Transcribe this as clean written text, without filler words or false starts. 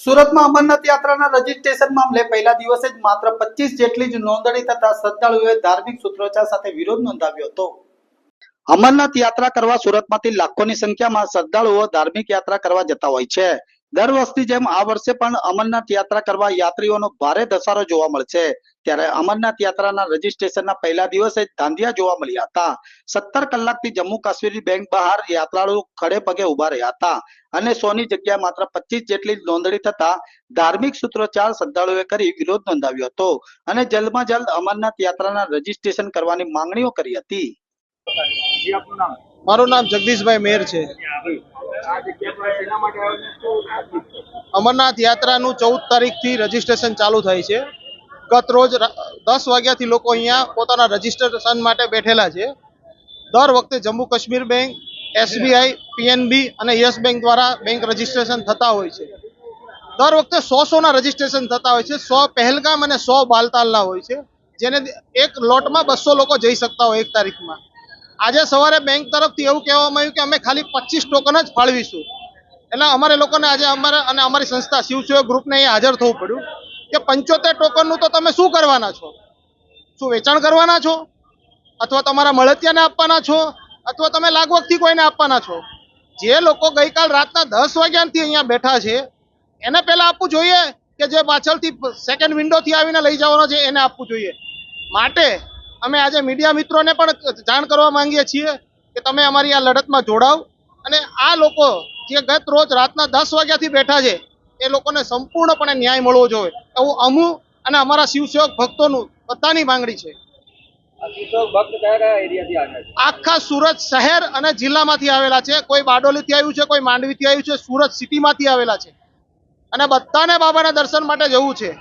સુરતમાં અમરનાથ યાત્રાના રજીસ્ટ્રેશન મામલે પહેલા દિવસે જ માત્ર 25 જેટલી જ નોંધણી થતા શ્રદ્ધાળુઓએ ધાર્મિક સૂત્રોચ્ચાર સાથે વિરોધ નોંધાવ્યો હતો। અમરનાથ યાત્રા કરવા સુરતમાંથી લાખોની સંખ્યામાં શ્રદ્ધાળુઓ ધાર્મિક યાત્રા કરવા જતા હોય છે। દર વર્ષની જેમ આ વર્ષે પણ અમરનાથ યાત્રા કરવા યાત્રીઓનો ભારે ધસારો જોવા મળશે। ત્યારે અમરનાથ યાત્રાના રજીસ્ટ્રેશનના પહેલા દિવસે જ ધાંધિયા જોવા મળ્યા હતા। 17 કલાકથી જમ્મુ કાશ્મીર બેંક બહાર યાત્રાળુઓ ખડે પગે ઉભા રહ્યા હતા અને 100 ની જગ્યાએ માત્ર 25 જેટલી જ નોંધણી થતા ધાર્મિક સૂત્રોચ્ચાર શ્રદ્ધાળુઓએ કરી વિરોધ નોંધાવ્યો હતો અને જલ્દમાં જલ્દ અમરનાથ યાત્રાના રજીસ્ટ્રેશન કરવાની માંગણીઓ કરી હતી। મારું નામ જગદીશભાઈ મેર છે। અમરનાથ યાત્રાનું 14 તારીખથી રજીસ્ટ્રેશન ચાલુ થાય છે। ગત રોજ 10 વાગ્યાથી લોકો અહીંયા પોતાના રજીસ્ટ્રેશન માટે બેઠેલા છે। દર વખતે Jammu Kashmir bank, SBI, PNB અને યસ બેંક દ્વારા બેંક રજીસ્ટ્રેશન થતા હોય છે। દર વખતે 100 ના રજીસ્ટ્રેશન થતા હોય છે। 100 પહેલગામ અને 100 બાલતાલના હોય છે, જેને એક લોટમાં 200 લોકો જઈ શકતા હોય એક તારીખમાં। આજે સવારે બેંક તરફથી એવું કહેવામાં આવ્યું કે અમે ખાલી 25 ટોકન જ ફાળવીશું। એટલે અમારે લોકોને આજે અમારી સંસ્થા શિવસેવા ગ્રુપને અહીંયા હાજર થવું પડ્યું કે 75 ટોકનનું તો તમે શું કરવાના છો? શું વેચાણ કરવાના છો, અથવા તમારા મળતિયાને આપવાના છો, અથવા તમે લાગવગથી કોઈને આપવાના છો? જે લોકો ગઈકાલ રાતના 10 વાગ્યાથી અહીંયા બેઠા છે એને પહેલા આપવું જોઈએ કે જે પાછળથી સેકન્ડ વિન્ડોથી આવીને લઈ જવાનો છે એને આપવું જોઈએ। માટે અમે આજે મીડિયા મિત્રોને પણ જાણ કરવા માંગીએ છીએ કે તમે અમારી આ લડતમાં જોડાવ અને આ લોકો જે ગત રોજ રાતના 10 વાગ્યાથી બેઠા છે એ લોકોને સંપૂર્ણપણે ન્યાય મળવો જોઈએ એવું અમુ અને અમારા શિવસેવક ભક્તોનું બધાની માંગણી છે। આખા સુરત શહેર અને જિલ્લામાંથી આવેલા છે। કોઈ બારડોલીથી આવ્યું છે, કોઈ માંડવીથી આવ્યું છે, સુરત સિટીમાંથી આવેલા છે અને બધાને બાબાના દર્શન માટે જવું છે।